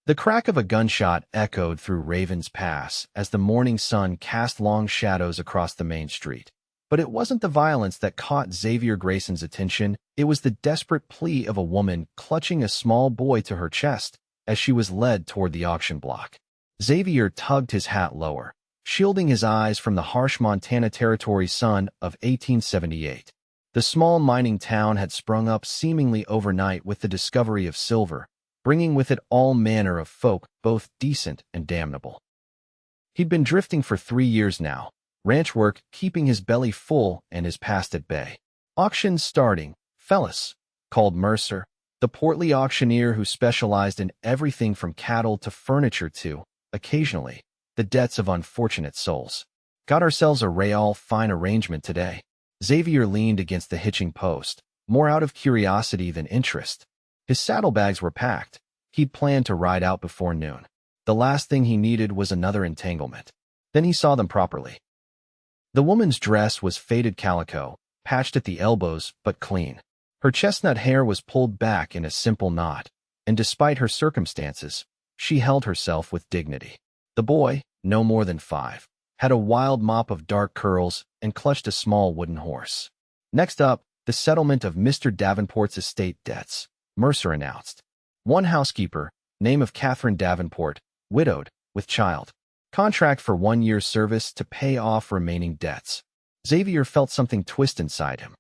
The crack of a gunshot echoed through Raven's Pass as the morning sun cast long shadows across the main street. But it wasn't the violence that caught Xavier Grayson's attention. It was the desperate plea of a woman clutching a small boy to her chest as she was led toward the auction block. Xavier tugged his hat lower, shielding his eyes from the harsh Montana Territory sun of 1878. The small mining town had sprung up seemingly overnight with the discovery of silver, bringing with it all manner of folk, both decent and damnable. He'd been drifting for 3 years now, ranch work keeping his belly full and his past at bay. "Auctions starting, fellas," called Mercer, the portly auctioneer who specialized in everything from cattle to furniture to, occasionally, the debts of unfortunate souls. "Got ourselves a real fine arrangement today." Xavier leaned against the hitching post, more out of curiosity than interest. His saddlebags were packed. He'd planned to ride out before noon. The last thing he needed was another entanglement. Then he saw them properly. The woman's dress was faded calico, patched at the elbows but clean. Her chestnut hair was pulled back in a simple knot, and despite her circumstances, she held herself with dignity. The boy, no more than 5, had a wild mop of dark curls and clutched a small wooden horse. "Next up, the settlement of Mr. Davenport's estate debts," Mercer announced. "One housekeeper, name of Catherine Davenport, widowed, with child. Contract for 1 year's service to pay off remaining debts." Xavier felt something twist inside him.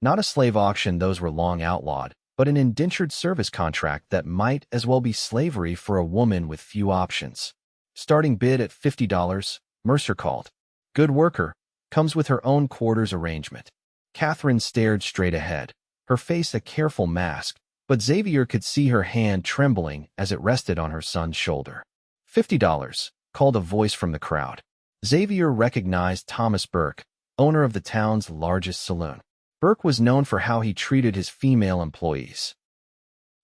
Not a slave auction, those were long outlawed, but an indentured service contract that might as well be slavery for a woman with few options. "Starting bid at $50, Mercer called. "Good worker, comes with her own quarters arrangement." Catherine stared straight ahead, her face a careful mask, but Xavier could see her hand trembling as it rested on her son's shoulder. $50, called a voice from the crowd. Xavier recognized Thomas Burke, owner of the town's largest saloon. Burke was known for how he treated his female employees.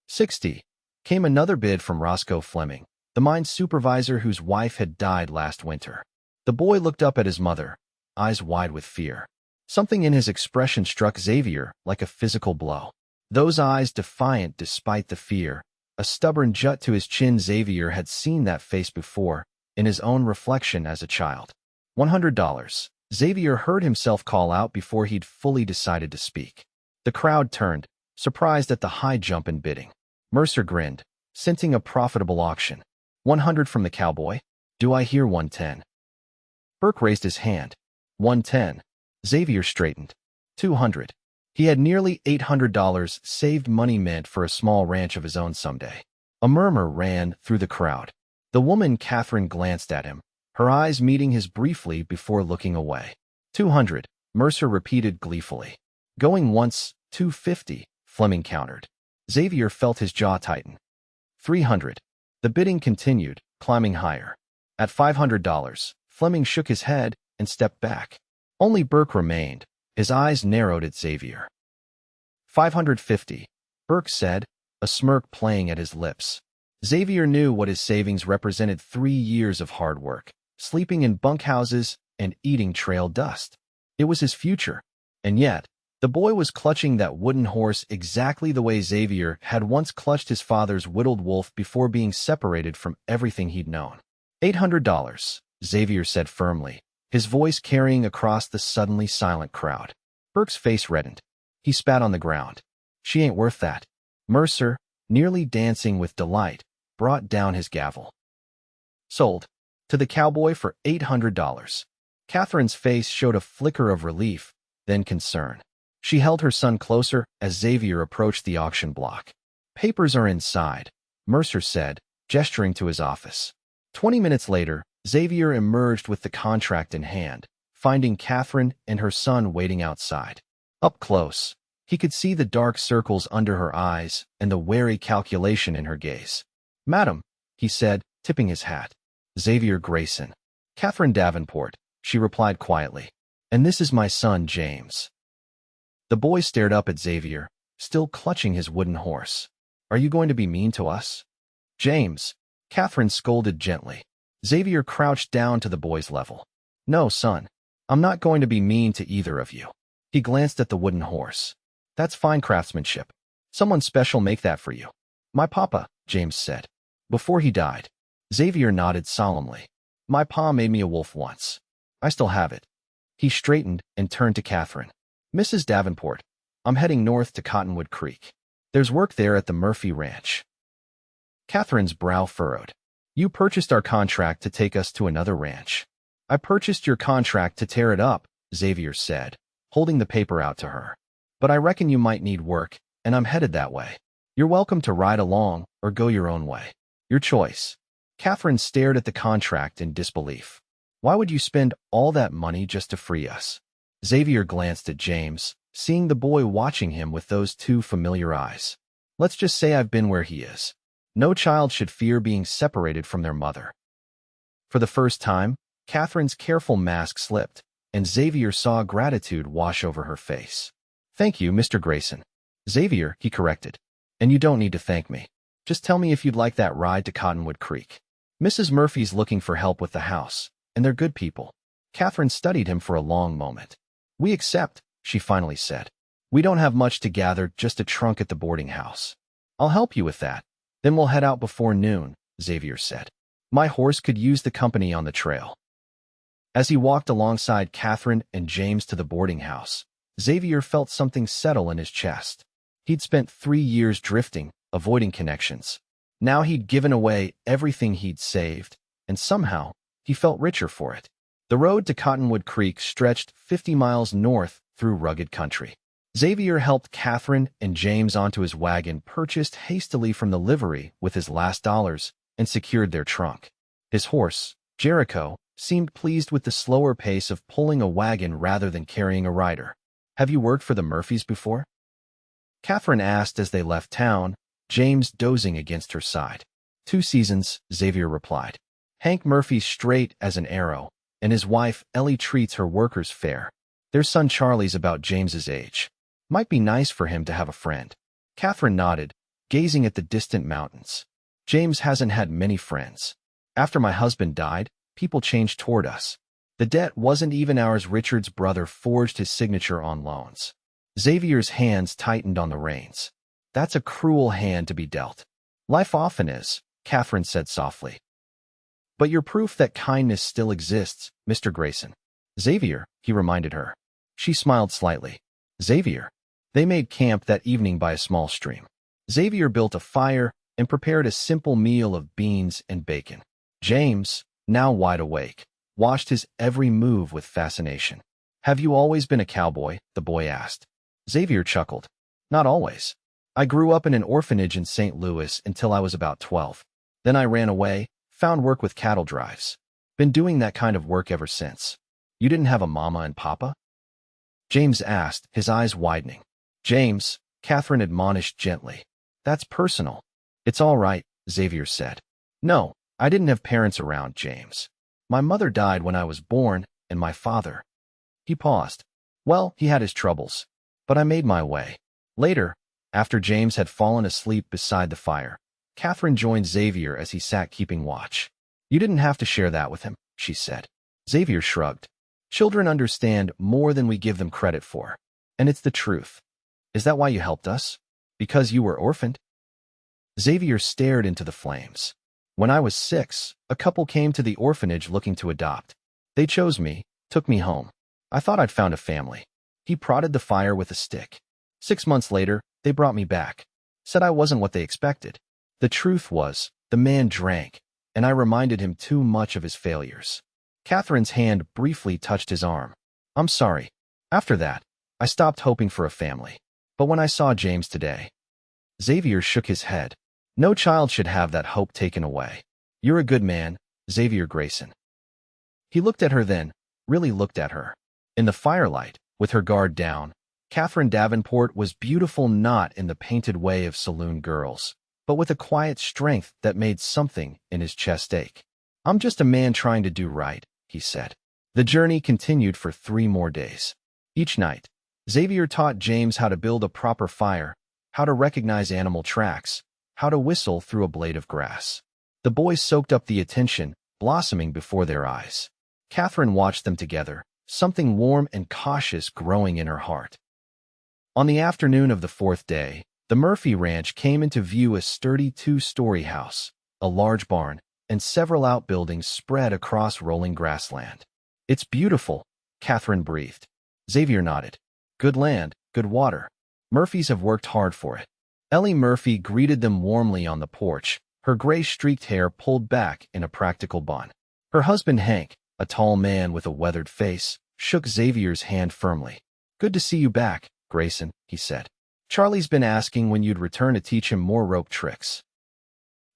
$60, came another bid from Roscoe Fleming, the mine supervisor whose wife had died last winter. The boy looked up at his mother, eyes wide with fear. Something in his expression struck Xavier like a physical blow. Those eyes defiant despite the fear, a stubborn jut to his chin. Xavier had seen that face before, in his own reflection as a child. $100, Xavier heard himself call out before he'd fully decided to speak. The crowd turned, surprised at the high jump in bidding. Mercer grinned, scenting a profitable auction. $100 from the cowboy? Do I hear 110? Burke raised his hand. 110. Xavier straightened. 200. He had nearly $800 saved money meant for a small ranch of his own someday. A murmur ran through the crowd. The woman Catherine glanced at him, her eyes meeting his briefly before looking away. 200, Mercer repeated gleefully. Going once, 250, Fleming countered. Xavier felt his jaw tighten. 300. The bidding continued, climbing higher. At $500, Fleming shook his head and stepped back. Only Burke remained, his eyes narrowed at Xavier. 550, Burke said, a smirk playing at his lips. Xavier knew what his savings represented: 3 years of hard work, sleeping in bunkhouses, and eating trail dust. It was his future, and yet, the boy was clutching that wooden horse exactly the way Xavier had once clutched his father's whittled wolf before being separated from everything he'd known. $800, Xavier said firmly, his voice carrying across the suddenly silent crowd. Burke's face reddened. He spat on the ground. She ain't worth that. Mercer, nearly dancing with delight, brought down his gavel. Sold. To the cowboy for $800. Catherine's face showed a flicker of relief, then concern. She held her son closer as Xavier approached the auction block. Papers are inside, Mercer said, gesturing to his office. 20 minutes later, Xavier emerged with the contract in hand, finding Catherine and her son waiting outside. Up close, he could see the dark circles under her eyes and the wary calculation in her gaze. "Madam," he said, tipping his hat. "Xavier Grayson." "Catherine Davenport," she replied quietly. "And this is my son, James." The boy stared up at Xavier, still clutching his wooden horse. "Are you going to be mean to us?" "James," Catherine scolded gently. Xavier crouched down to the boy's level. "No, son. I'm not going to be mean to either of you." He glanced at the wooden horse. "That's fine craftsmanship. Someone special make that for you." "My papa," James said. Before he died. Xavier nodded solemnly. My pa made me a wolf once. I still have it. He straightened and turned to Catherine. Mrs. Davenport, I'm heading north to Cottonwood Creek. There's work there at the Murphy Ranch. Catherine's brow furrowed. You purchased our contract to take us to another ranch. I purchased your contract to tear it up, Xavier said, holding the paper out to her. But I reckon you might need work, and I'm headed that way. You're welcome to ride along or go your own way. Your choice. Catherine stared at the contract in disbelief. Why would you spend all that money just to free us? Xavier glanced at James, seeing the boy watching him with those two familiar eyes. Let's just say I've been where he is. No child should fear being separated from their mother. For the first time, Catherine's careful mask slipped, and Xavier saw gratitude wash over her face. Thank you, Mr. Grayson. Xavier, he corrected. And you don't need to thank me. Just tell me if you'd like that ride to Cottonwood Creek. Mrs. Murphy's looking for help with the house, and they're good people. Catherine studied him for a long moment. We accept, she finally said. We don't have much to gather, just a trunk at the boarding house. I'll help you with that. Then we'll head out before noon, Xavier said. My horse could use the company on the trail. As he walked alongside Catherine and James to the boarding house, Xavier felt something settle in his chest. He'd spent 3 years drifting, avoiding connections. Now he'd given away everything he'd saved, and somehow, he felt richer for it. The road to Cottonwood Creek stretched 50 miles north through rugged country. Xavier helped Catherine and James onto his wagon purchased hastily from the livery with his last dollars and secured their trunk. His horse, Jericho, seemed pleased with the slower pace of pulling a wagon rather than carrying a rider. Have you worked for the Murphys before? Catherine asked as they left town, James dozing against her side. 2 seasons, Xavier replied. Hank Murphy's straight as an arrow, and his wife Ellie treats her workers fair. Their son Charlie's about James's age. Might be nice for him to have a friend. Catherine nodded, gazing at the distant mountains. James hasn't had many friends. After my husband died, people changed toward us. The debt wasn't even ours. Richard's brother forged his signature on loans. Xavier's hands tightened on the reins. That's a cruel hand to be dealt. Life often is, Catherine said softly. But you're proof that kindness still exists, Mr. Grayson. Xavier, he reminded her. She smiled slightly. Xavier. They made camp that evening by a small stream. Xavier built a fire and prepared a simple meal of beans and bacon. James, now wide awake, watched his every move with fascination. Have you always been a cowboy? The boy asked. Xavier chuckled. Not always. I grew up in an orphanage in St. Louis until I was about 12. Then I ran away, found work with cattle drives. Been doing that kind of work ever since. You didn't have a mama and papa? James asked, his eyes widening. James, Catherine admonished gently. That's personal. It's all right, Xavier said. No, I didn't have parents around, James. My mother died when I was born, and my father. He paused. Well, he had his troubles. But I made my way. Later, after James had fallen asleep beside the fire, Catherine joined Xavier as he sat keeping watch. You didn't have to share that with him, she said. Xavier shrugged. Children understand more than we give them credit for. And it's the truth. Is that why you helped us? Because you were orphaned? Xavier stared into the flames. When I was 6, a couple came to the orphanage looking to adopt. They chose me, took me home. I thought I'd found a family. He prodded the fire with a stick. 6 months later, they brought me back. Said I wasn't what they expected. The truth was, the man drank, and I reminded him too much of his failures. Catherine's hand briefly touched his arm. I'm sorry. After that, I stopped hoping for a family. But when I saw James today, Xavier shook his head. No child should have that hope taken away. You're a good man, Xavier Grayson. He looked at her then, really looked at her. In the firelight, with her guard down, Catherine Davenport was beautiful not in the painted way of saloon girls, but with a quiet strength that made something in his chest ache. I'm just a man trying to do right, he said. The journey continued for 3 more days. Each night, Xavier taught James how to build a proper fire, how to recognize animal tracks, how to whistle through a blade of grass. The boys soaked up the attention, blossoming before their eyes. Catherine watched them together, something warm and cautious growing in her heart. On the afternoon of the 4th day, the Murphy Ranch came into view, a sturdy 2-story house, a large barn, and several outbuildings spread across rolling grassland. It's beautiful, Catherine breathed. Xavier nodded. Good land, good water. Murphys have worked hard for it. Ellie Murphy greeted them warmly on the porch, her gray-streaked hair pulled back in a practical bun. Her husband Hank, a tall man with a weathered face, shook Xavier's hand firmly. Good to see you back, Grayson, he said. Charlie's been asking when you'd return to teach him more rope tricks.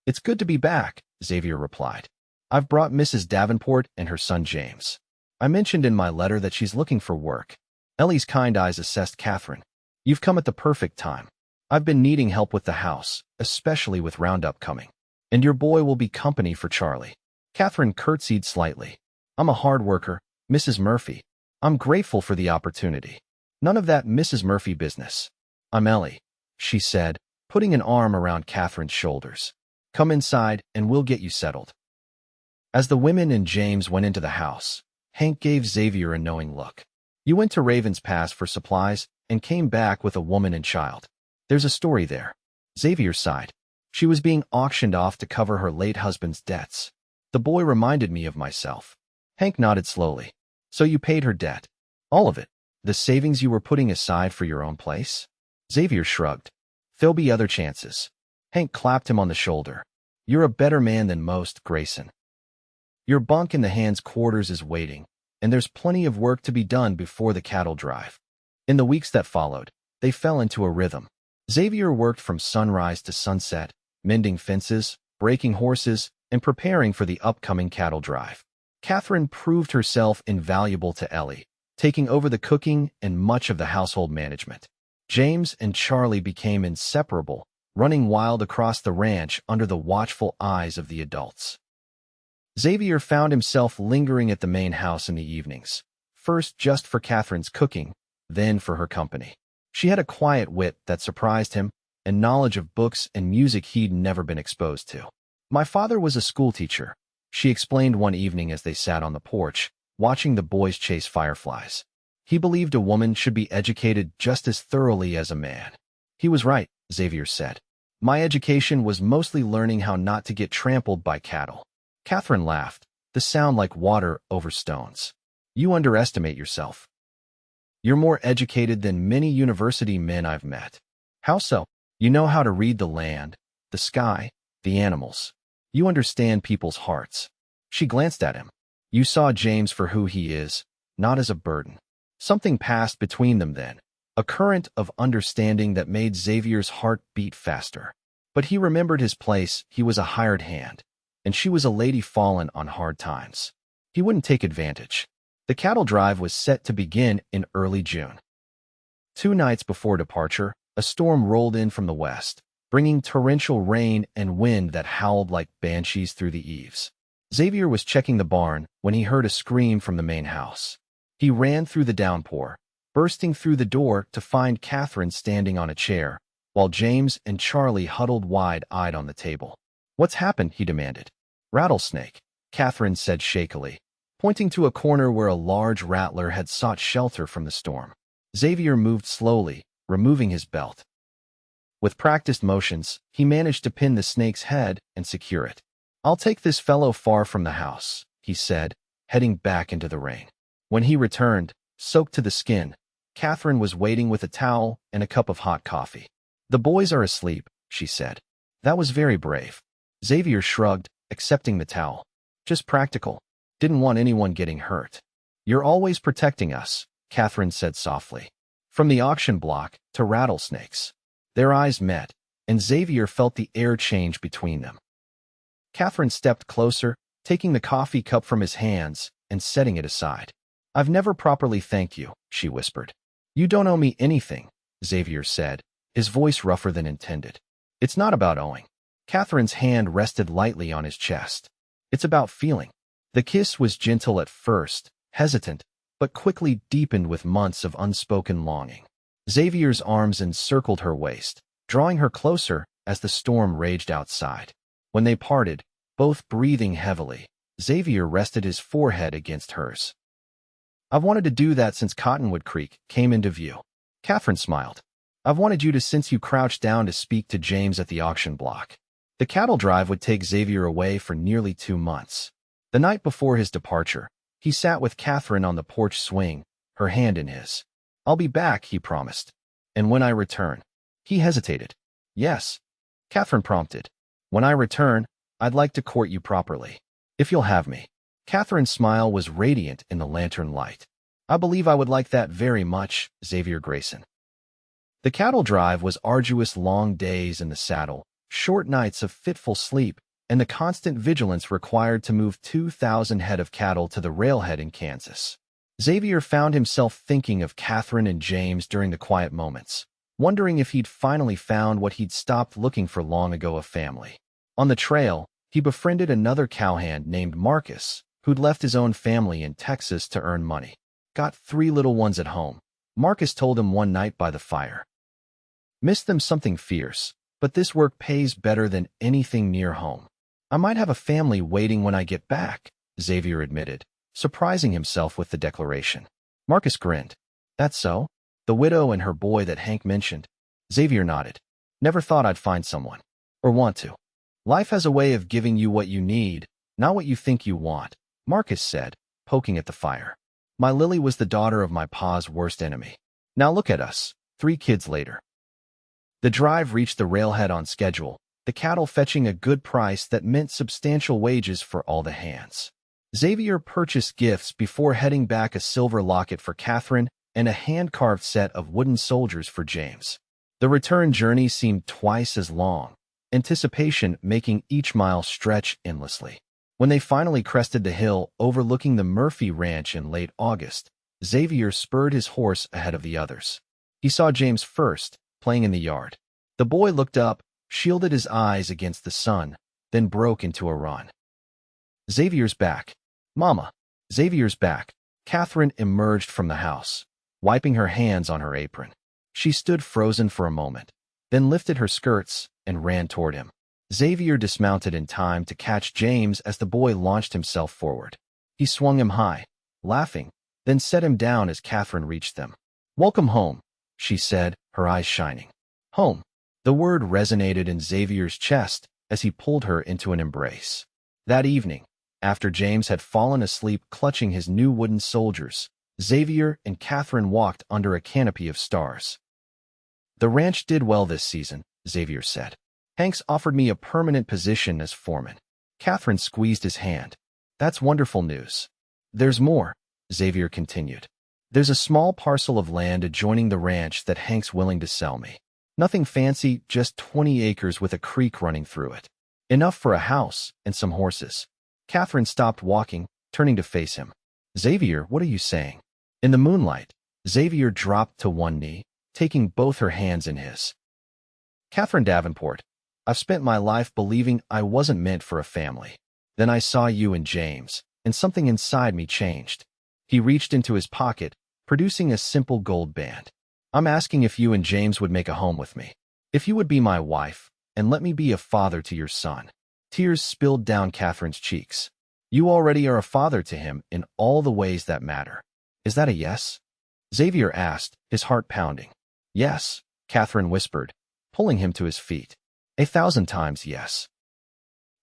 It's good to be back, Xavier replied. I've brought Mrs. Davenport and her son James. I mentioned in my letter that she's looking for work. Ellie's kind eyes assessed Catherine. You've come at the perfect time. I've been needing help with the house, especially with Roundup coming. And your boy will be company for Charlie. Catherine curtsied slightly. I'm a hard worker, Mrs. Murphy. I'm grateful for the opportunity. None of that Mrs. Murphy business. I'm Ellie, she said, putting an arm around Catherine's shoulders. Come inside and we'll get you settled. As the women and James went into the house, Hank gave Xavier a knowing look. You went to Raven's Pass for supplies and came back with a woman and child. There's a story there. Xavier sighed. She was being auctioned off to cover her late husband's debts. The boy reminded me of myself. Hank nodded slowly. So you paid her debt? All of it? The savings you were putting aside for your own place? Xavier shrugged. There'll be other chances. Hank clapped him on the shoulder. You're a better man than most, Grayson. Your bunk in the Hands' quarters is waiting, and there's plenty of work to be done before the cattle drive. In the weeks that followed, they fell into a rhythm. Xavier worked from sunrise to sunset, mending fences, breaking horses, and preparing for the upcoming cattle drive. Catherine proved herself invaluable to Ellie, taking over the cooking and much of the household management. James and Charlie became inseparable, running wild across the ranch under the watchful eyes of the adults. Xavier found himself lingering at the main house in the evenings, first just for Catherine's cooking, then for her company. She had a quiet wit that surprised him, and knowledge of books and music he'd never been exposed to. My father was a schoolteacher, she explained one evening as they sat on the porch, watching the boys chase fireflies. He believed a woman should be educated just as thoroughly as a man. He was right, Xavier said. My education was mostly learning how not to get trampled by cattle. Catherine laughed, the sound like water over stones. You underestimate yourself. You're more educated than many university men I've met. How so? You know how to read the land, the sky, the animals. You understand people's hearts. She glanced at him. You saw James for who he is, not as a burden. Something passed between them then, a current of understanding that made Xavier's heart beat faster. But he remembered his place. He was a hired hand, and she was a lady fallen on hard times. He wouldn't take advantage. The cattle drive was set to begin in early June. 2 nights before departure, a storm rolled in from the west, bringing torrential rain and wind that howled like banshees through the eaves. Xavier was checking the barn when he heard a scream from the main house. He ran through the downpour, bursting through the door to find Catherine standing on a chair, while James and Charlie huddled wide-eyed on the table. What's happened? He demanded. Rattlesnake, Catherine said shakily, pointing to a corner where a large rattler had sought shelter from the storm. Xavier moved slowly, removing his belt. With practiced motions, he managed to pin the snake's head and secure it. I'll take this fellow far from the house, he said, heading back into the rain. When he returned, soaked to the skin, Catherine was waiting with a towel and a cup of hot coffee. The boys are asleep, she said. That was very brave. Xavier shrugged, accepting the towel. Just practical. Didn't want anyone getting hurt. You're always protecting us, Catherine said softly. From the auction block to rattlesnakes. Their eyes met, and Xavier felt the air change between them. Catherine stepped closer, taking the coffee cup from his hands and setting it aside. I've never properly thanked you, she whispered. You don't owe me anything, Xavier said, his voice rougher than intended. It's not about owing. Catherine's hand rested lightly on his chest. It's about feeling. The kiss was gentle at first, hesitant, but quickly deepened with months of unspoken longing. Xavier's arms encircled her waist, drawing her closer as the storm raged outside. When they parted, both breathing heavily, Xavier rested his forehead against hers. I've wanted to do that since Cottonwood Creek came into view. Catherine smiled. I've wanted you to since you crouched down to speak to James at the auction block. The cattle drive would take Xavier away for nearly 2 months. The night before his departure, he sat with Catherine on the porch swing, her hand in his. "I'll be back," he promised. "And when I return." He hesitated. "Yes," Catherine prompted. "When I return, I'd like to court you properly. If you'll have me." Catherine's smile was radiant in the lantern light. "I believe I would like that very much, Xavier Grayson." The cattle drive was arduous, long days in the saddle, short nights of fitful sleep, and the constant vigilance required to move 2,000 head of cattle to the railhead in Kansas. Xavier found himself thinking of Catherine and James during the quiet moments, wondering if he'd finally found what he'd stopped looking for long ago, a family. On the trail, he befriended another cowhand named Marcus, who'd left his own family in Texas to earn money. "Got 3 little ones at home," Marcus told him one night by the fire. "Missed them something fierce, but this work pays better than anything near home." "I might have a family waiting when I get back," Xavier admitted, surprising himself with the declaration. Marcus grinned. "That's so? The widow and her boy that Hank mentioned?" Xavier nodded. "Never thought I'd find someone. Or want to. Life has a way of giving you what you need, not what you think you want," Marcus said, poking at the fire. "My Lily was the daughter of my pa's worst enemy. Now look at us, 3 kids later." The drive reached the railhead on schedule, the cattle fetching a good price that meant substantial wages for all the hands. Xavier purchased gifts before heading back: a silver locket for Catherine and a hand-carved set of wooden soldiers for James. The return journey seemed twice as long, anticipation making each mile stretch endlessly. When they finally crested the hill overlooking the Murphy Ranch in late August, Xavier spurred his horse ahead of the others. He saw James first, playing in the yard. The boy looked up, shielded his eyes against the sun, then broke into a run. "Xavier's back. Mama, Xavier's back." Catherine emerged from the house, wiping her hands on her apron. She stood frozen for a moment, then lifted her skirts and ran toward him. Xavier dismounted in time to catch James as the boy launched himself forward. He swung him high, laughing, then set him down as Catherine reached them. "Welcome home," she said, her eyes shining. "Home." The word resonated in Xavier's chest as he pulled her into an embrace. That evening, after James had fallen asleep clutching his new wooden soldiers, Xavier and Catherine walked under a canopy of stars. "The ranch did well this season," Xavier said. "Hank's offered me a permanent position as foreman." Catherine squeezed his hand. "That's wonderful news." "There's more," Xavier continued. "There's a small parcel of land adjoining the ranch that Hank's willing to sell me. Nothing fancy, just 20 acres with a creek running through it. Enough for a house and some horses." Catherine stopped walking, turning to face him. "Xavier, what are you saying?" In the moonlight, Xavier dropped to one knee, taking both her hands in his. "Catherine Davenport, I've spent my life believing I wasn't meant for a family. Then I saw you and James, and something inside me changed." He reached into his pocket, producing a simple gold band. "I'm asking if you and James would make a home with me. If you would be my wife, and let me be a father to your son." Tears spilled down Catherine's cheeks. "You already are a father to him in all the ways that matter. Is that a yes?" Xavier asked, his heart pounding. "Yes," Catherine whispered, pulling him to his feet. "1,000 times yes."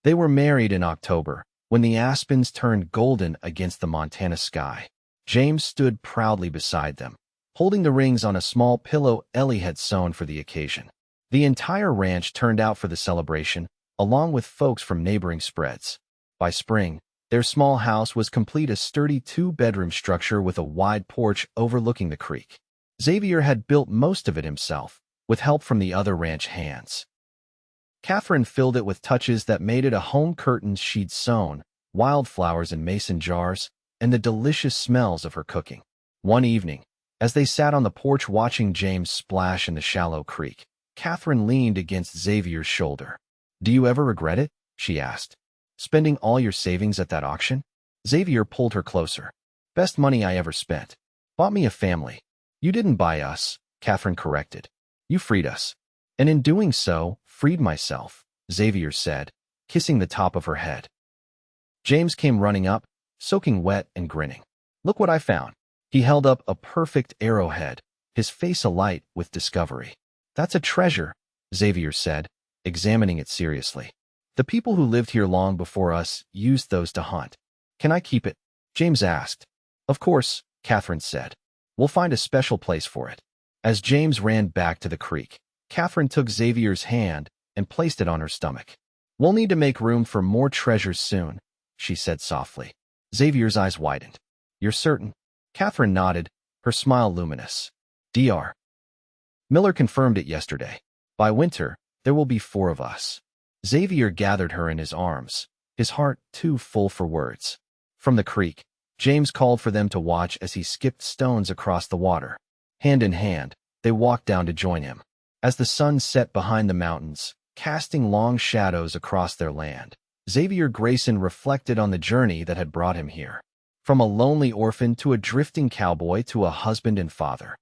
They were married in October, when the aspens turned golden against the Montana sky. James stood proudly beside them, holding the rings on a small pillow Ellie had sewn for the occasion. The entire ranch turned out for the celebration, along with folks from neighboring spreads. By spring, their small house was complete, a sturdy 2-bedroom structure with a wide porch overlooking the creek. Xavier had built most of it himself, with help from the other ranch hands. Catherine filled it with touches that made it a home: curtains she'd sewn, wildflowers in mason jars, and the delicious smells of her cooking. One evening, as they sat on the porch watching James splash in the shallow creek, Catherine leaned against Xavier's shoulder. "Do you ever regret it?" she asked. "Spending all your savings at that auction?" Xavier pulled her closer. "Best money I ever spent. Bought me a family." "You didn't buy us," Catherine corrected. "You freed us." "And in doing so, freed myself," Xavier said, kissing the top of her head. James came running up, soaking wet and grinning. "Look what I found." He held up a perfect arrowhead, his face alight with discovery. "That's a treasure," Xavier said, examining it seriously. The people who lived here long before us used those to hunt. Can I keep it? James asked. Of course, Catherine said. We'll find a special place for it. As James ran back to the creek, Catherine took Xavier's hand and placed it on her stomach. We'll need to make room for more treasures soon, she said softly. Xavier's eyes widened. You're certain? Catherine nodded, her smile luminous. Dr. Miller confirmed it yesterday. By winter, there will be 4 of us. Xavier gathered her in his arms, his heart too full for words. From the creek, James called for them to watch as he skipped stones across the water. Hand in hand, they walked down to join him. As the sun set behind the mountains, casting long shadows across their land, Xavier Grayson reflected on the journey that had brought him here. From a lonely orphan to a drifting cowboy to a husband and father.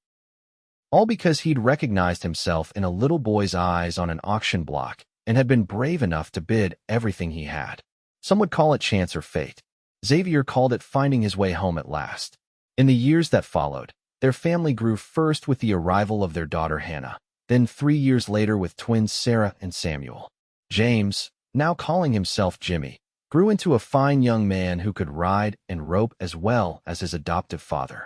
All because he'd recognized himself in a little boy's eyes on an auction block and had been brave enough to bid everything he had. Some would call it chance or fate. Xavier called it finding his way home at last. In the years that followed, their family grew first with the arrival of their daughter Hannah, then 3 years later with twins Sarah and Samuel. James, now calling himself Jimmy, grew into a fine young man who could ride and rope as well as his adoptive father.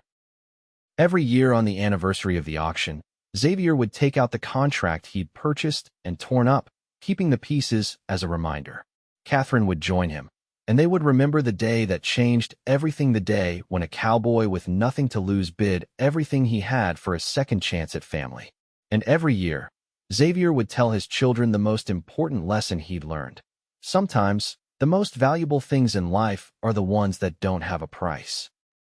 Every year on the anniversary of the auction, Xavier would take out the contract he'd purchased and torn up, keeping the pieces as a reminder. Catherine would join him, and they would remember the day that changed everything, the day when a cowboy with nothing to lose bid everything he had for a second chance at family. And every year, Xavier would tell his children the most important lesson he'd learned. Sometimes, the most valuable things in life are the ones that don't have a price.